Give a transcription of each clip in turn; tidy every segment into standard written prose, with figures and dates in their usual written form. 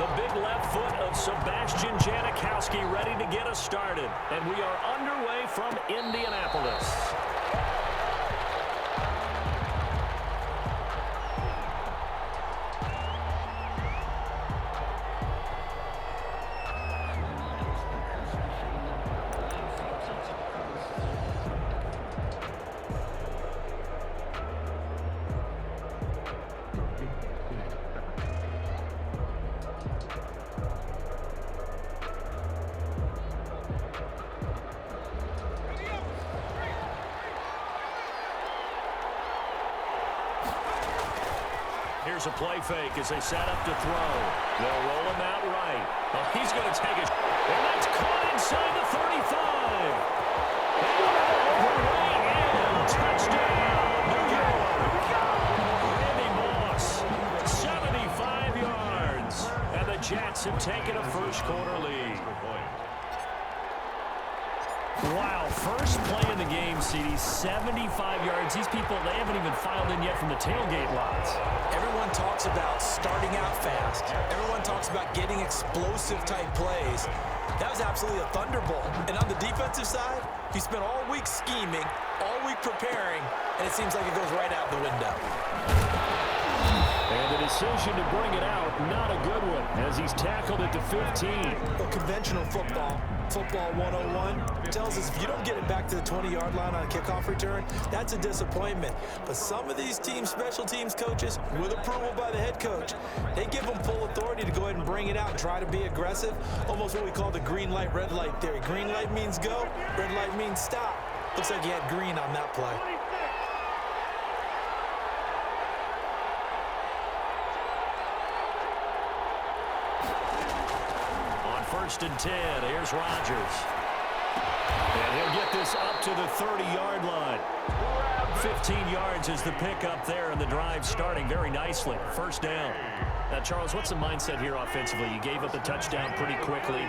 The big left foot of Sebastian Janikowski ready to get us started. And we are underway from Indianapolis. Here's a play fake as they set up to throw. They'll roll him out right. Oh, he's going to take it. And that's caught inside the 35. And touchdown, New York. Randy Moss, 75 yards. And the Jets have taken a first-quarter lead. Wow, first play in the game, CD, 75 yards. These people, they haven't even filed in yet from the tailgate lots. Everyone talks about starting out fast. Everyone talks about getting explosive-type plays. That was absolutely a thunderbolt. And on the defensive side, he spent all week scheming, all week preparing, and it seems like it goes right out the window. And the decision to bring it out, not a good one, as he's tackled it to 15. Well, conventional football 101, tells us if you don't get it back to the 20-yard line on a kickoff return, that's a disappointment. But some of these team special teams coaches, with approval by the head coach, they give them full authority to go ahead and bring it out and try to be aggressive, almost what we call the green light, red light theory. Green light means go, red light means stop. Looks like he had green on that play. First and 10, here's Rodgers. And he'll get this up to the 30-yard line. 15 yards is the pickup there, and the drive starting very nicely. First down. Now, Charles, what's the mindset here offensively? You gave up a touchdown pretty quickly.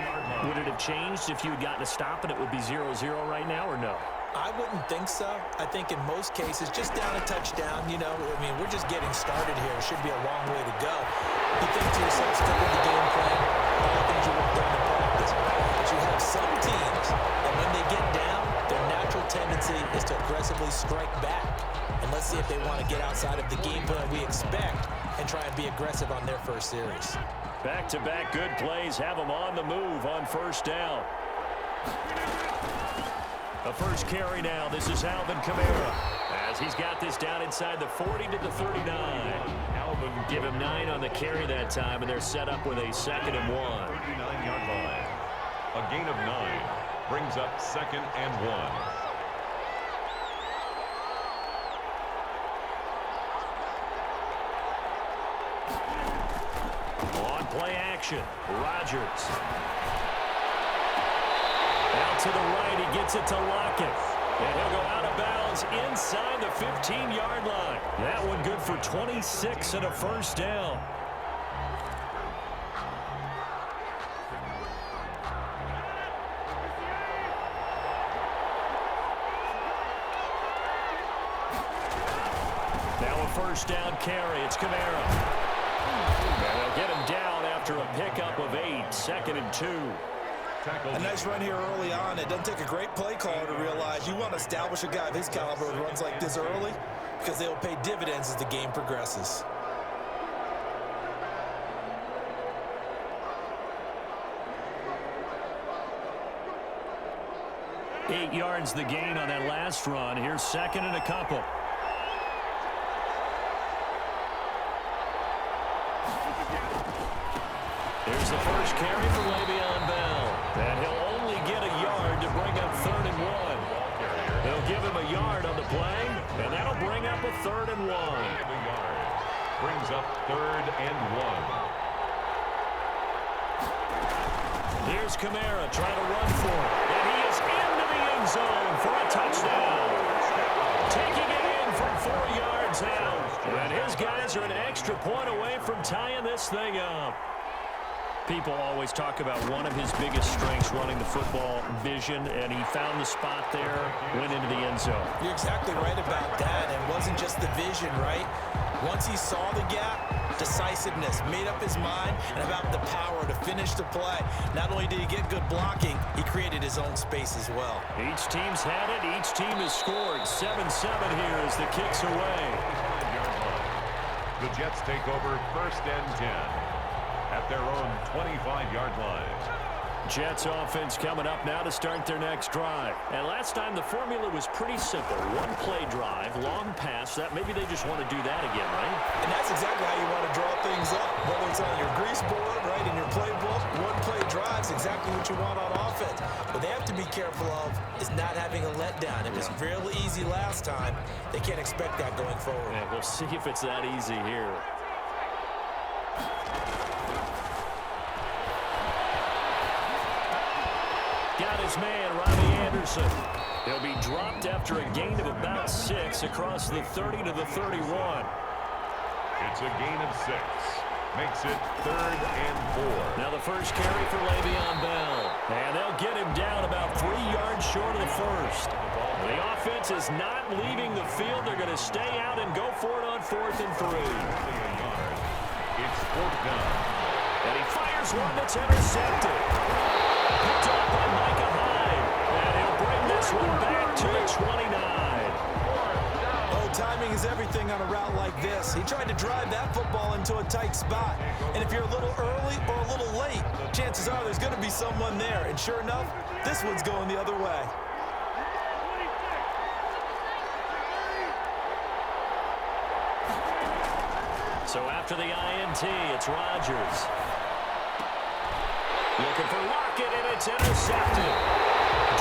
Would it have changed if you had gotten a stop and it would be 0-0 right now, or no? I wouldn't think so. I think in most cases, just down a touchdown, you know, I mean, we're just getting started here. It should be a long way to go. You think to yourself, stick with the game plan, all the things you would have done in practice. But you have some teams that when they get down, their natural tendency is to aggressively strike back. And let's see if they want to get outside of the game plan we expect and try and be aggressive on their first series. Back-to-back good plays have them on the move on first down. The first carry now. This is Alvin Kamara as he's got this down inside the 40 to the 39. Alvin give him 9 on the carry that time, and they're set up with a 2nd and 1. 39-yard line. A gain of 9 brings up 2nd and 1. Play action. Rodgers. Out to the right. He gets it to Lockett. And he'll go out of bounds inside the 15-yard line. That one good for 26 and a first down. Now a first down carry. It's Kamara. And they'll get him down after a pickup of 8, 2nd and 2. A nice run here early on. It doesn't take a great play caller to realize you want to establish a guy of his caliber who runs like this early because they'll pay dividends as the game progresses. Eight yards the gain on that last run. Here's 2nd and a couple. Here's the first carry for Le'Veon Bell. And he'll only get a yard to bring up 3rd and 1. They'll give him a yard on the play, and that'll bring up a 3rd and 1. Brings up 3rd and 1. Here's Kamara trying to run for it. And he is into the end zone for a touchdown. Taking it in from 4 yards out. And his guys are an extra point away from tying this thing up. People always talk about one of his biggest strengths running the football, vision, and he found the spot there, went into the end zone. You're exactly right about that. It wasn't just the vision, right? Once he saw the gap, decisiveness, made up his mind, and about the power to finish the play. Not only did he get good blocking, he created his own space as well. Each team's had it. Each team has scored. 7-7 here as the kick's away. The Jets take over 1st and 10 at their own 25-yard line. Jets offense coming up now to start their next drive. And last time the formula was pretty simple. One play drive, long pass. That maybe they just want to do that again, right? And that's exactly how you want to draw things up. Whether it's on your grease board, right, in your playbook, one play drive's exactly what you want on offense. What they have to be careful of is not having a letdown. It was real easy last time. They can't expect that going forward. And we'll see if it's that easy here. Got his man, Robbie Anderson. He'll be dropped after a gain of about 6 across the 30 to the 31. It's a gain of 6. Makes it 3rd and 4. Now the first carry for Le'Veon Bell. And they'll get him down about 3 yards short of the first. The offense is not leaving the field. They're going to stay out and go for it on 4th and 3. It's 4th down. And he fires one that's intercepted. Picked up by Micah Hyde. And he'll bring this one back to the 29. Oh, timing is everything on a route like this. He tried to drive that football into a tight spot. And if you're a little early or a little late, chances are there's going to be someone there. And sure enough, this one's going the other way. So after the INT, it's Rodgers. Looking for Lockett, and it's intercepted.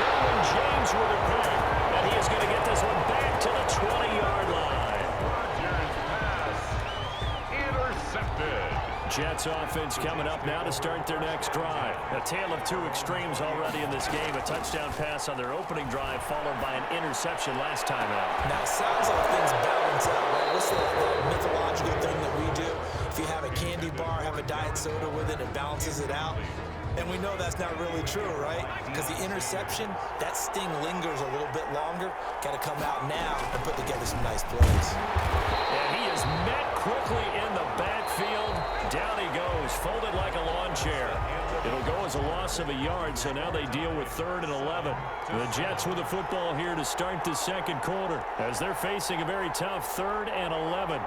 Derwin James with it back, and he is going to get this one back to the 20-yard line. Rodgers pass intercepted. Jets offense coming up now to start their next drive. A tale of two extremes already in this game. A touchdown pass on their opening drive, followed by an interception last time out. Now, it sounds like things balance out, right? What's that mythological thing that we do? If you have a candy bar, have a diet soda with it, it balances it out. And we know that's not really true, right? Because the interception, that sting lingers a little bit longer. Got to come out now and put together some nice plays. And he is met quickly in the backfield. Down he goes, folded like a lawn chair. It'll go as a loss of a yard, so now they deal with 3rd and 11. The Jets with the football here to start the second quarter as they're facing a very tough 3rd and 11.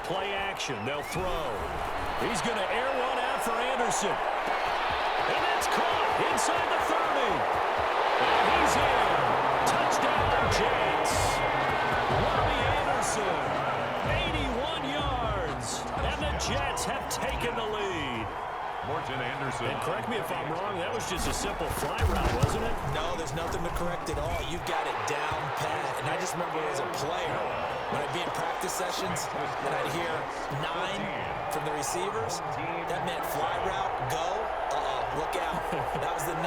Play action. They'll throw. He's going to air one out for Anderson. And that's caught inside the 30. And he's in. Touchdown, Jets. Robbie Anderson, 81 yards. And the Jets have taken the lead. Morton Anderson. And correct me if I'm wrong, that was just a simple fly route, wasn't it? No, there's nothing to correct at all. You've got it down pat. And I just remember as a player, when I'd be in practice sessions and I'd hear 9 from the receivers, that meant fly route, go, look out. That was the 9,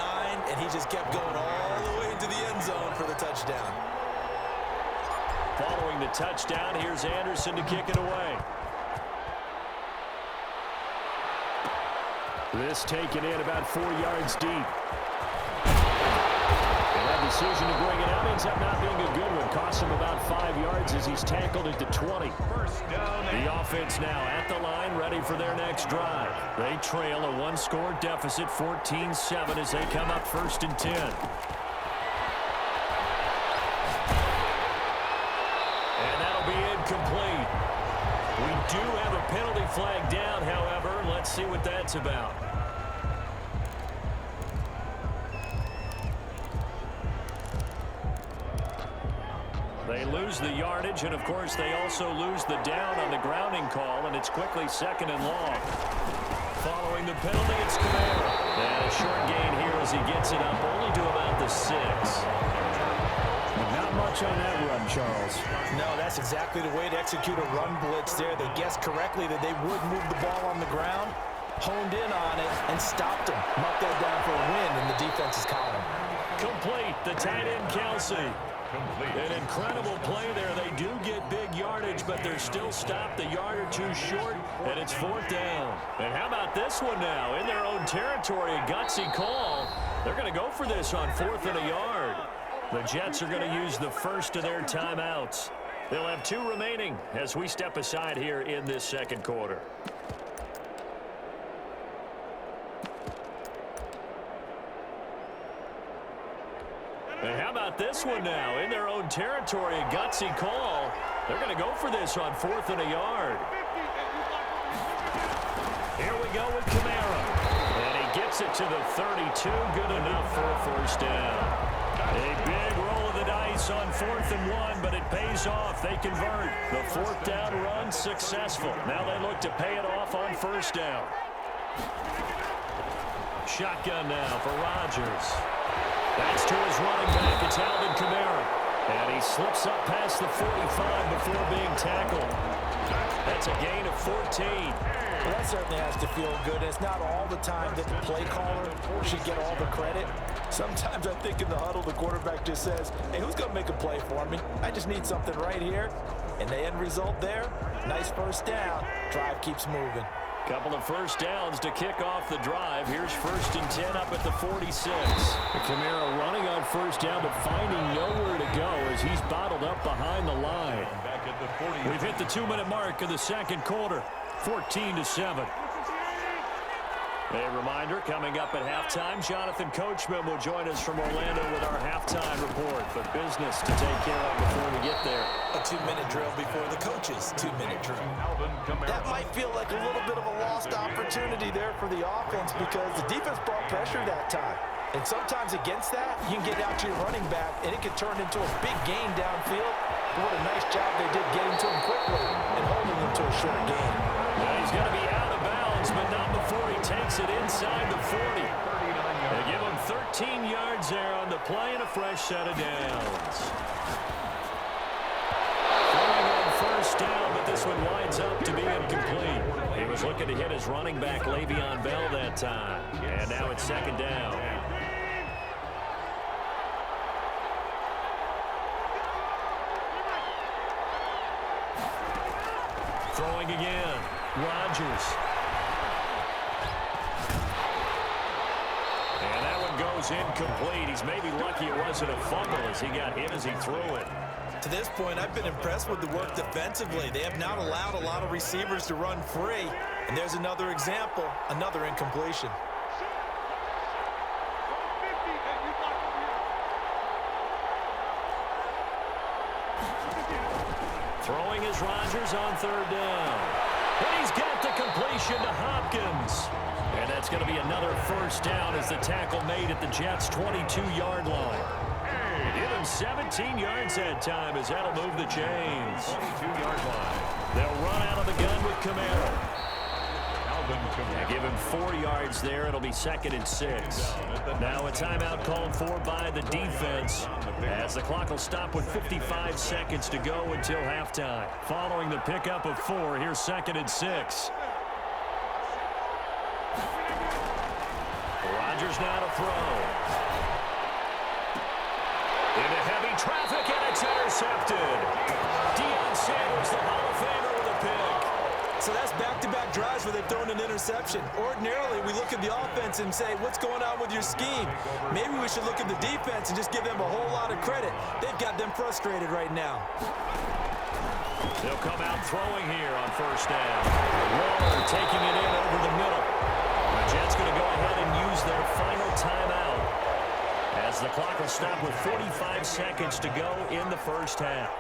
and he just kept going all the way into the end zone for the touchdown. Following the touchdown, here's Anderson to kick it away. This taken in about 4 yards deep. And that decision to bring it out ends up not being a good one. Costs him about 5 yards as he's tackled at the 20. First down. The offense now at the line, ready for their next drive. They trail a one-score deficit, 14-7, as they come up 1st and 10. And that'll be incomplete. We do have a penalty flag down, however. Let's see what that's about. They lose the yardage, and of course they also lose the down on the grounding call, and it's quickly 2nd and long. Following the penalty, it's Kamara. And a short gain here as he gets it up only to about the 6. Not much on that run, Charles. No, that's exactly the way to execute a run blitz there. They guessed correctly that they would move the ball on the ground, honed in on it, and stopped him. Marked that down for a win in the defense's column. Complete, the tight end, Kelsey. Complete. An incredible play there. They do get big yardage, but they're still stopped a yard or two short, and it's 4th down. And how about this one now? In their own territory, a gutsy call. They're going to go for this on 4th and a yard. The Jets are going to use the first of their timeouts. They'll have 2 remaining as we step aside here in this second quarter. And how about this one now? In their own territory, a gutsy call. They're going to go for this on 4th and a yard. Here we go with Kamara. And he gets it to the 32. Good enough for a first down. A big roll of the dice on 4th and 1, but it pays off. They convert. The 4th down run successful. Now they look to pay it off on 1st down. Shotgun now for Rodgers. That's to his running back. It's Alvin Kamara. And he slips up past the 45 before being tackled. That's a gain of 14. Well, that certainly has to feel good. It's not all the time that the play caller should get all the credit. Sometimes I think in the huddle, the quarterback just says, hey, who's going to make a play for me? I just need something right here. And the end result there, nice first down. Drive keeps moving. Couple of first downs to kick off the drive. Here's 1st and 10 up at the 46. Kamara running on 1st down, but finding nowhere to go as he's bottled up behind the line. We've hit the 2-minute mark of the second quarter, 14-7. A reminder, coming up at halftime, Jonathan Coachman will join us from Orlando with our halftime report. But business to take care of before we get there. A 2-minute drill before the coach's 2-minute drill. That might feel like a little bit of a lost opportunity there for the offense because the defense brought pressure that time. And sometimes against that, you can get out to your running back, and it can turn into a big gain downfield. But what a nice job they did getting to him quickly and holding him to a short gain. Now he's going to be out of bounds, but not before he takes it inside the 40. They give him 13 yards there on the play and a fresh set of downs. Throwing on 1st down, but this one winds up to be incomplete. He was looking to hit his running back, Le'Veon Bell, that time. And now it's 2nd down. Throwing again. Rodgers. And that one goes incomplete. He's maybe lucky it wasn't a fumble as he got hit as he threw it. To this point, I've been impressed with the work defensively. They have not allowed a lot of receivers to run free. And there's another example, another incompletion. Throwing is Rodgers on 3rd down. And he's got the completion to Hopkins. And that's going to be another first down as the tackle made at the Jets' 22-yard line. Give him 17 yards that time as that'll move the chains. 22-yard line. They'll run out of the gun with Kamara. They give him 4 yards there. It'll be 2nd and 6. Now a timeout called for by the defense as the clock will stop with 55 seconds to go until halftime. Following the pickup of 4, here's 2nd and 6. Rodgers now to throw. Into heavy traffic, and it's intercepted. Deion Sanders, the Hall of Famer, with a pick. So that's back-to-back drives where they've thrown an interception. Ordinarily, we look at the offense and say, what's going on with your scheme? Maybe we should look at the defense and just give them a whole lot of credit. They've got them frustrated right now. They'll come out throwing here on 1st down. Waller taking it in over the middle. The Jets going to go ahead and use their final timeout as the clock will stop with 45 seconds to go in the first half.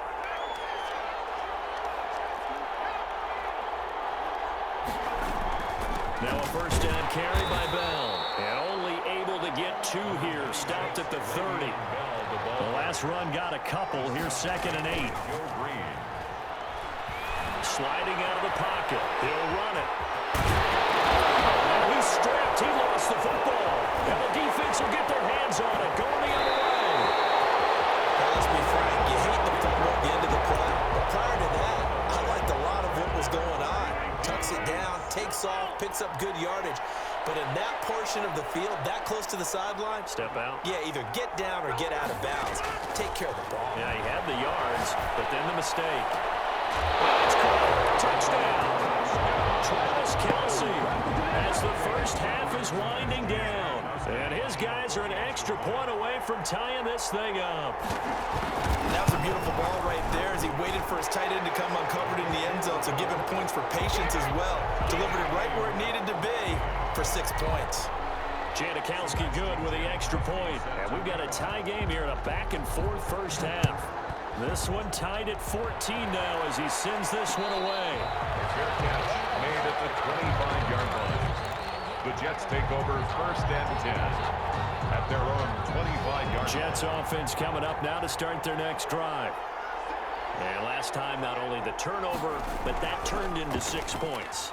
Now a first down carry by Bell. And only able to get 2 here. Stopped at the 30. The last run got a couple. Here's 2nd and 8. Sliding out of the pocket. He'll run it. And he's stripped. He lost the football. And the defense will get their hands on it. Going the other way. Now, let's be frank. You hate the fumble at the end of the play. But prior to that, I liked a lot of what was going on. Tucks it down, takes off, picks up good yardage. But in that portion of the field, that close to the sideline, step out. Yeah, either get down or get out of bounds. Take care of the ball. Yeah, he had the yards, but then the mistake. It's caught. Touchdown. Travis Kelce as the first half is winding down. And his guys are an extra point away from tying this thing up. That was a beautiful ball right there as he waited for his tight end to come uncovered in the end zone, so give him points for patience as well. Delivered it right where it needed to be for 6 points. Janikowski good with the extra point. And we've got a tie game here in a back-and-forth first half. This one tied at 14 now as he sends this one away. Fair catch made at the 25-yard line. The Jets take over first and 10 at their own 25-yard line. Jets offense coming up now to start their next drive. And last time, not only the turnover, but that turned into 6 points.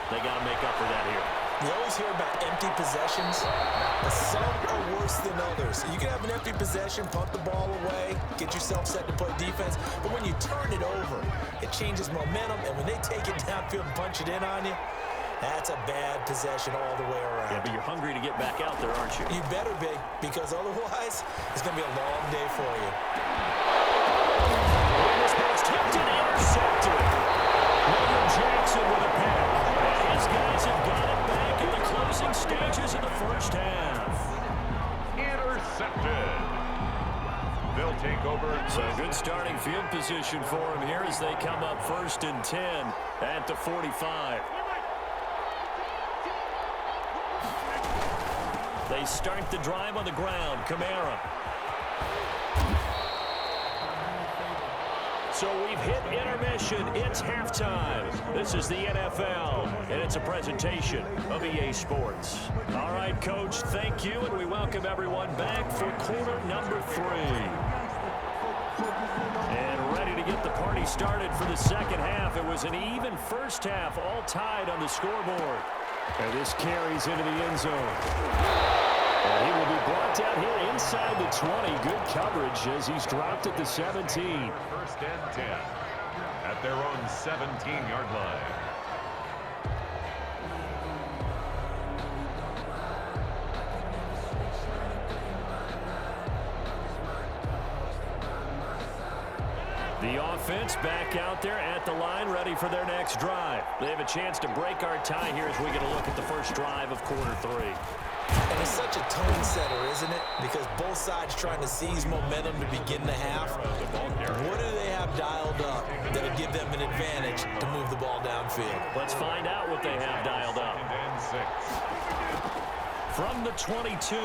They got to make up for that here. You always hear about empty possessions, but some are worse than others. You can have an empty possession, punt the ball away, get yourself set to play defense, but when you turn it over, it changes momentum, and when they take it downfield and punch it in on you, that's a bad possession all the way around. Yeah, but you're hungry to get back out there, aren't you? You better be, because otherwise, it's going to be a long day for you. This ball's tipped and intercepted. William Jackson with a pick. These guys have got it back in the closing stages of the first half. Intercepted. They'll take over. So good starting field position for them here as they come up first and 10 at the 45. They start the drive on the ground. Kamara. So we've hit intermission. It's halftime. This is the NFL, and it's a presentation of EA Sports. All right, Coach, thank you, and we welcome everyone back for quarter number 3. And ready to get the party started for the second half. It was an even first half, all tied on the scoreboard. And this carries into the end zone. And he will be brought down here inside the 20. Good coverage as he's dropped at the 17. First and 10 at their own 17-yard line. The offense back out there at the line, ready for their next drive. They have a chance to break our tie here as we get a look at the first drive of quarter 3. And it's such a tone setter, isn't it? Because both sides trying to seize momentum to begin the half. What do they have dialed up that'll give them an advantage to move the ball downfield? Let's find out what they have dialed up. And 6. From the 22,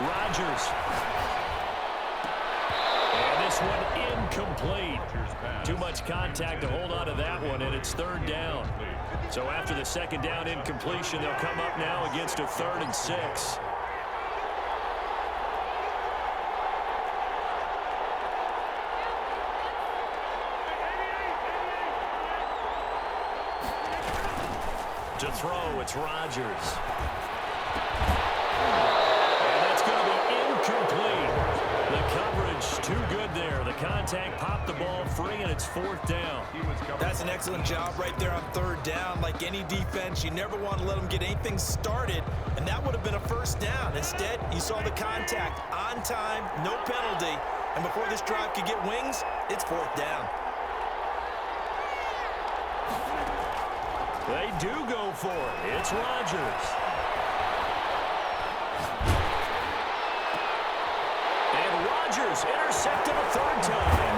Rodgers. And this one incomplete. Too much contact to hold on to that one, and it's third down. So after the second down incompletion, they'll come up now against a 3rd and 6. To throw, it's Rodgers. And that's going to be incomplete. The coverage too good there. The contact popped the ball free, and it's 4th down. That's an excellent job right there on 3rd down. Like any defense, you never want to let them get anything started, and that would have been a 1st down. Instead, you saw the contact on time, no penalty, and before this drive could get wings, it's 4th down. They do go for it. It's Rodgers. And Rodgers intercepted a 3rd time.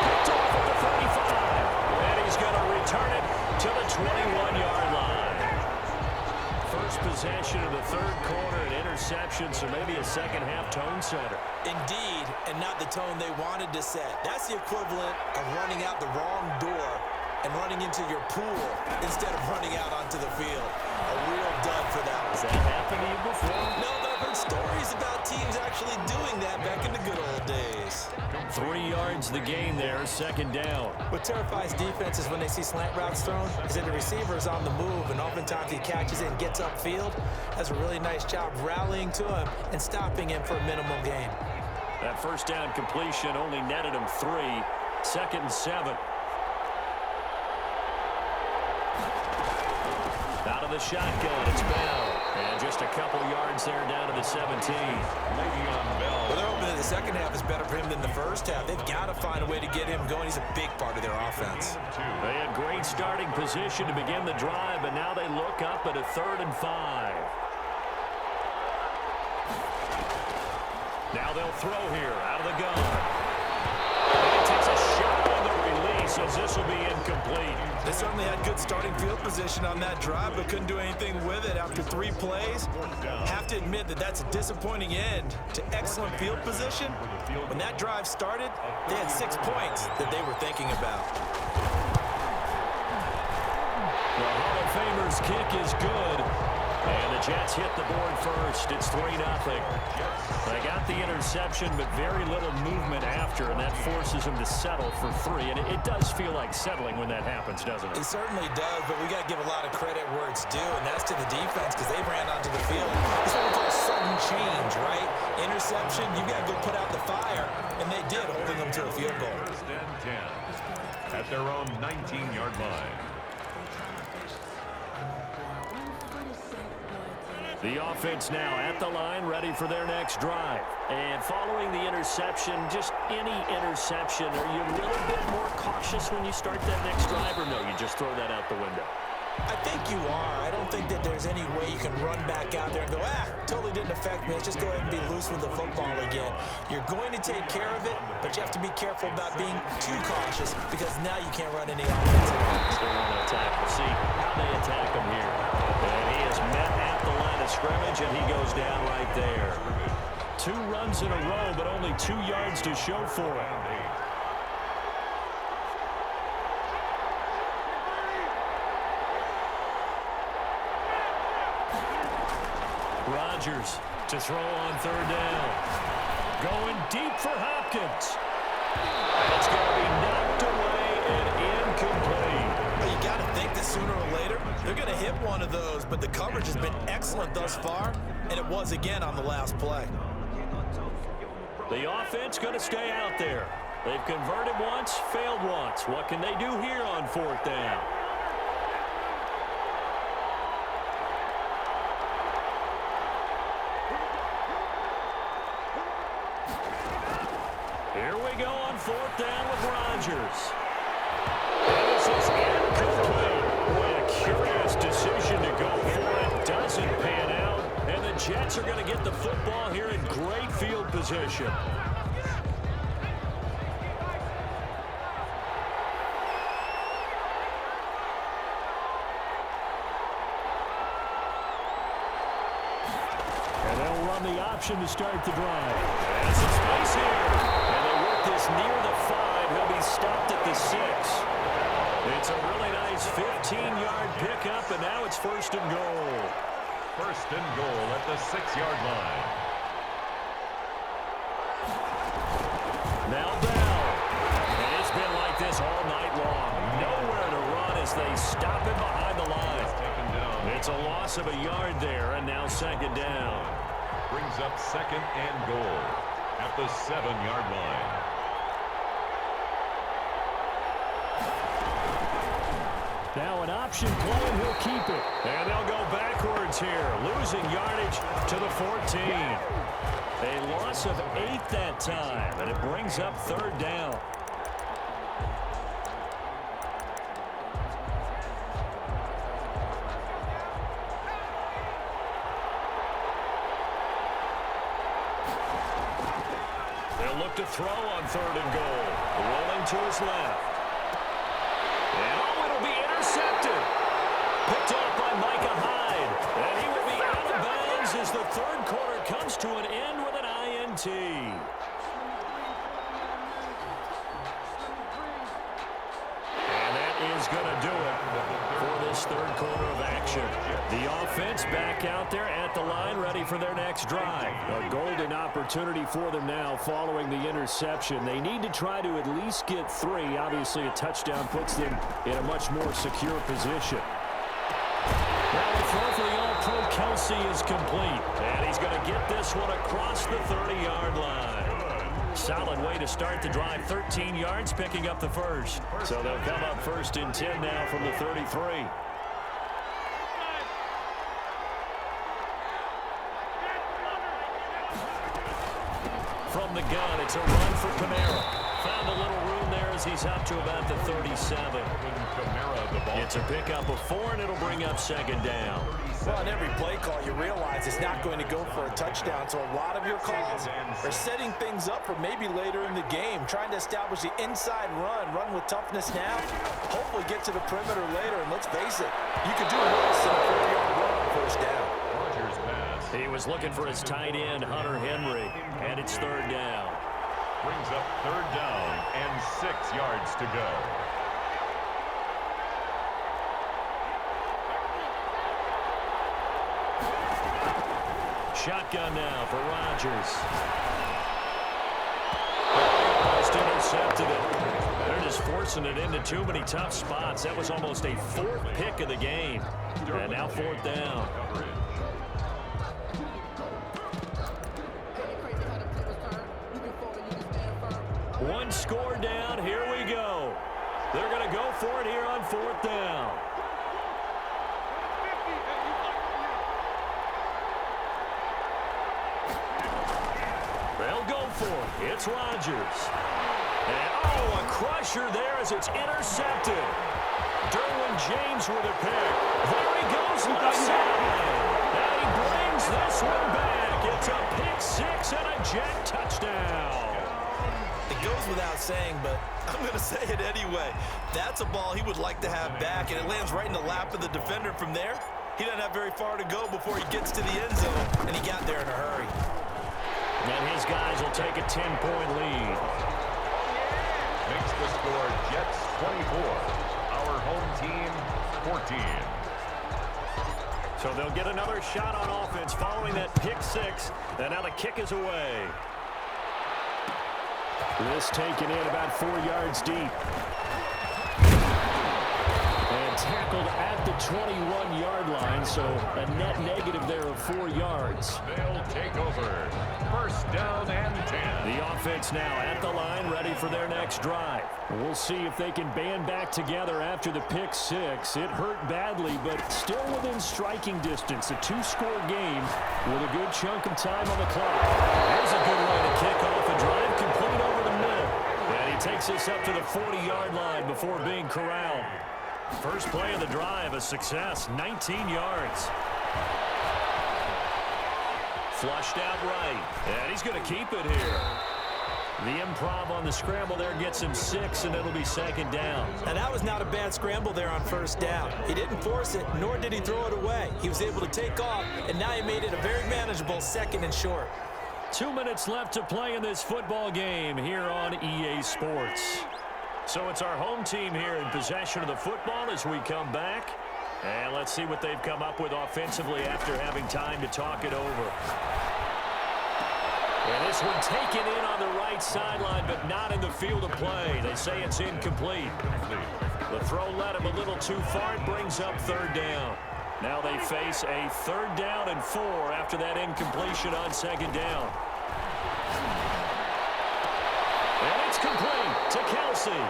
Picked off at the 35. And he's going to return it to the 21-yard line. First possession of the 3rd quarter, an interception, so maybe a second-half tone setter. Indeed, and not the tone they wanted to set. That's the equivalent of running out the wrong door and running into your pool instead of running out onto the field. A real dud for that one. Has that happened to you before? No, but I've heard stories about teams actually doing that back in the good old days. 3 yards the gain there, 2nd down. What terrifies defenses when they see slant routes thrown is that the receiver is on the move, and oftentimes he catches it and gets upfield. Does a really nice job rallying to him and stopping him for a minimum gain. That 1st down completion only netted him 3. 2nd and 7. Out of the shotgun, it's Bell. And just a couple yards there down to the 17. Well, they're hoping that the second half is better for him than the first half. They've got to find a way to get him going. He's a big part of their offense. They had great starting position to begin the drive, but now they look up at a 3rd and 5. Now they'll throw here out of the gun. And he takes a shot on the release as this will be incomplete. They certainly had good starting field position on that drive, but couldn't do anything with it after 3 plays. Have to admit that that's a disappointing end to excellent field position. When that drive started, they had 6 points that they were thinking about. The Hall of Famer's kick is good. And the Jets hit the board first. It's 3-0. They got the interception, but very little movement after, and that forces them to settle for 3. And it does feel like settling when that happens, doesn't it? It certainly does, but we got to give a lot of credit where it's due, and that's to the defense because they ran onto the field. It's what we call sudden change, right? Interception, you got to go put out the fire, and they did, holding them to a field goal. First and 10 at their own 19-yard line. The offense now at the line, ready for their next drive. And following the interception, just any interception, are you a little bit more cautious when you start that next drive, or no, you just throw that out the window? I think you are. I don't think that there's any way you can run back out there and go, totally didn't affect me. Let's just go ahead and be loose with the football again. You're going to take care of it, but you have to be careful about being too cautious because now you can't run any offensive plays. They want to attack. We'll see how they attack him here. And he is met at the line of scrimmage, and he goes down right there. 2 runs in a row, but only 2 yards to show for it. Rodgers to throw on 3rd down. Going deep for Hopkins. It's going to be knocked away and incomplete. Well, you got to think that sooner or later they're going to hit one of those, but the coverage has been excellent thus far, and it was again on the last play. The offense going to stay out there. They've converted once, failed once. What can they do here on 4th down? Here we go on 4th down with Rodgers. And this is incomplete. Boy, a curious decision to go for it. Doesn't pan out. And the Jets are going to get the football here in great field position. And they'll run the option to start the drive. And some space here. And they work this near the 5. He'll be stopped at the 6. It's a really nice 15-yard pickup, and now it's 1st and goal. 1st and goal at the 6-yard line. Now Bell. And it's been like this all night long. Nowhere to run as they stop him behind the line. It's a loss of a yard there, and now 2nd down. Brings up 2nd and goal at the 7-yard line. Now an option play, and he'll keep it. And they'll go backwards here, losing yardage to the 14. A loss of 8 that time, and it brings up 3rd down. They'll look to throw on 3rd and goal. Rolling to his left. And it'll be intercepted. Picked off by Micah Hyde. And he will be out of bounds as the 3rd quarter comes to an end with an INT. And that is going to do it for this 3rd quarter of action. The offense back out there at the line, ready for their next drive. A golden opportunity for them now following the interception. They need to try to at least get 3. Obviously, a touchdown puts them in a much more secure position. Now the throw for the All-Pro Kelsey is complete. And he's going to get this one across the 30-yard line. Solid way to start the drive. 13 yards, picking up the 1st. So they'll come up 1st and 10 now from the 33. From the gun, it's a run for Kamara. found a little room there as he's up to about the 37. It's a pickup of 4, and it'll bring up second down. Well, on every play call, you realize it's not going to go for a touchdown, so a lot of your calls are setting things up for maybe later in the game, trying to establish the inside run with toughness now, hopefully get to the perimeter later, and let's face it, you could do worse than a 40-yard run on first down. He was looking for his tight end, Hunter Henry, and it's third down. Brings up third down and 6 yards to go. Shotgun now for Rodgers. Almost intercepted it. They're just forcing it into too many tough spots. That was almost a 4th pick of the game. And now 4th down. One score down. Here we go. They're going to go for it here on 4th down. They'll go for it. It's Rodgers. And, oh, a crusher there as it's intercepted. Derwin James with a pick. There he goes left side. And he brings this one back. It's a pick 6 and a Jet touchdown. It goes without saying, but I'm going to say it anyway. That's a ball he would like to have back, and it lands right in the lap of the defender from there. He doesn't have very far to go before he gets to the end zone, and he got there in a hurry. And his guys will take a 10-point lead. Makes the score Jets 24. Our home team 14. So they'll get another shot on offense following that pick 6. And now the kick is away. This taken in about 4 yards deep. And tackled at the 21-yard line, so a net negative there of 4 yards. They'll take over. First down and 10. The offense now at the line, ready for their next drive. We'll see if they can band back together after the pick 6. It hurt badly, but still within striking distance. A 2-score game with a good chunk of time on the clock. There's a good way to kick off a drive, complete over the middle. And he takes this up to the 40-yard line before being corralled. First play of the drive, a success, 19 yards. Flushed out right, and he's going to keep it here. The improv on the scramble there gets him 6, and it'll be second down. And that was not a bad scramble there on first down. He didn't force it, nor did he throw it away. He was able to take off, and now he made it a very manageable 2nd and short. 2 minutes left to play in this football game here on EA Sports. So it's our home team here in possession of the football as we come back. And let's see what they've come up with offensively after having time to talk it over. And this one taken in on the right sideline, but not in the field of play. They say it's incomplete. The throw led him a little too far. It brings up third down. Now they face a 3rd down and 4 after that incompletion on second down. And it's complete to Kelsey.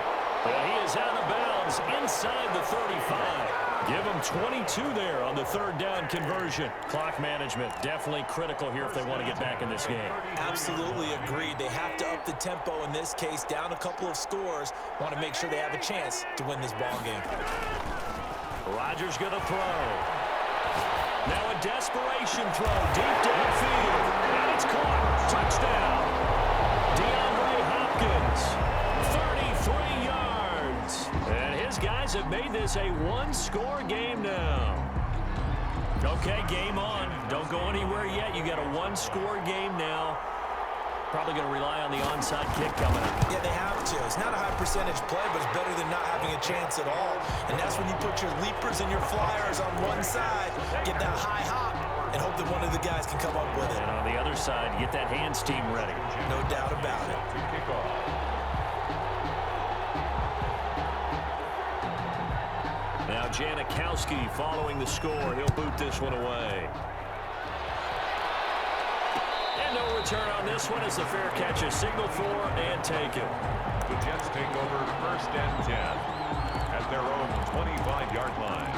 But he is out of bounds inside the 35. Give him 22 there on the 3rd down conversion. Clock management definitely critical here if they want to get back in this game. Absolutely agreed. They have to up the tempo in this case, down a couple of scores. Want to make sure they have a chance to win this ball game. Rodgers going to throw. Now a desperation throw deep downfield. And it's caught. Touchdown. DeAndre Hopkins. 33 yards. And his guys have made this a 1-score game now. Okay, game on. Don't go anywhere yet. You got a 1-score game now. Probably going to rely on the onside kick coming up. Yeah, they have to. It's not a high percentage play, but it's better than not having a chance at all. And that's when you put your leapers and your flyers on one side, get that high hop, and hope that one of the guys can come up with it. And on the other side, get that hands team ready. No doubt about it. Now Janikowski following the score. He'll boot this one away. And no return on this one as the fair catch is signaled for and taken. The Jets take over first and 10 at their own 25-yard line.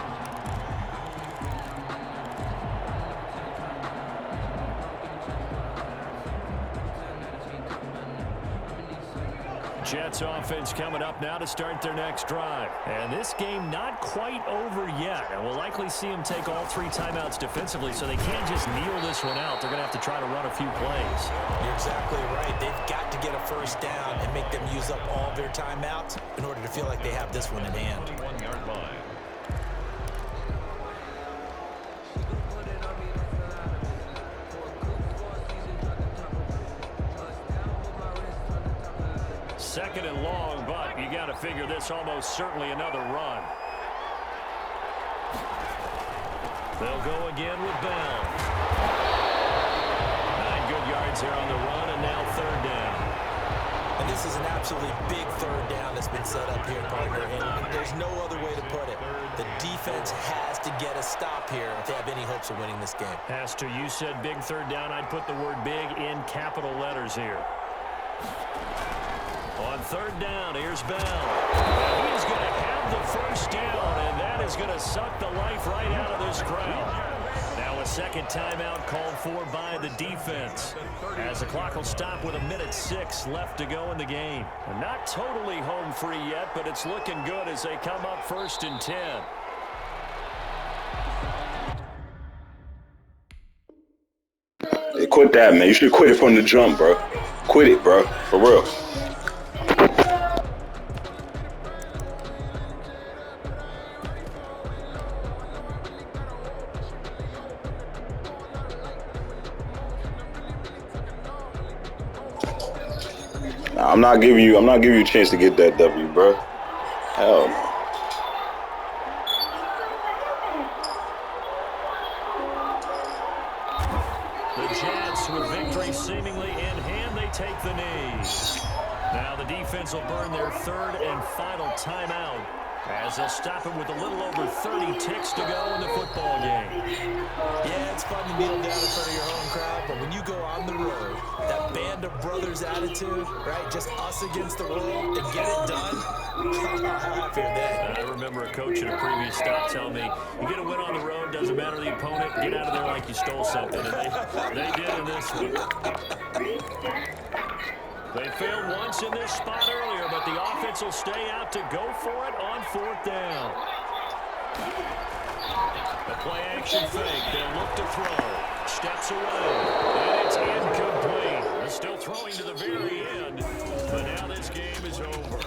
Jets offense coming up now to start their next drive. And this game not quite over yet. And we'll likely see them take all 3 timeouts defensively, so they can't just kneel this one out. They're going to have to try to run a few plays. You're exactly right. They've got to get a first down and make them use up all their timeouts in order to feel like they have this one in hand. 21-yard line. Second and long, but you got to figure this almost certainly another run. They'll go again with Bell. 9 good yards here on the run, and now 3rd down. And this is an absolutely big 3rd down that's been set up here, partner, and there's no other way to put it. The defense has to get a stop here if they have any hopes of winning this game. Has to. You said big 3rd down. I'd put the word big in capital letters here. On 3rd down, here's Bell. And he's going to have the first down, and that is going to suck the life right out of this crowd. Now a second timeout called for by the defense, as the clock will stop with 1:06 left to go in the game. And not totally home free yet, but it's looking good as they come up 1st and 10. Hey, quit that, man. You should quit it from the jump, bro. Quit it, bro. For real. Nah, I'm not giving you a chance to get that W, bro. Hell no. The Jets, with victory seemingly in hand, they take the knee. Now the defense will burn their 3rd and final timeout, as they'll stop it with a little over 30 ticks to go in the football game. Yeah, it's fun to kneel down in front of your home crowd, but when you go on the road, that band of brothers attitude, right, just us against the world, and get it done, how happy are they? I remember a coach at a previous stop telling me, you get a win on the road, doesn't matter the opponent, get out of there like you stole something. And they did in this one. They failed once in this spot earlier, but the offense will stay out to go for it on 4th down. The play action fake. They'll look to throw. Steps away. And it's incomplete. They're still throwing to the very end. But now this game is over.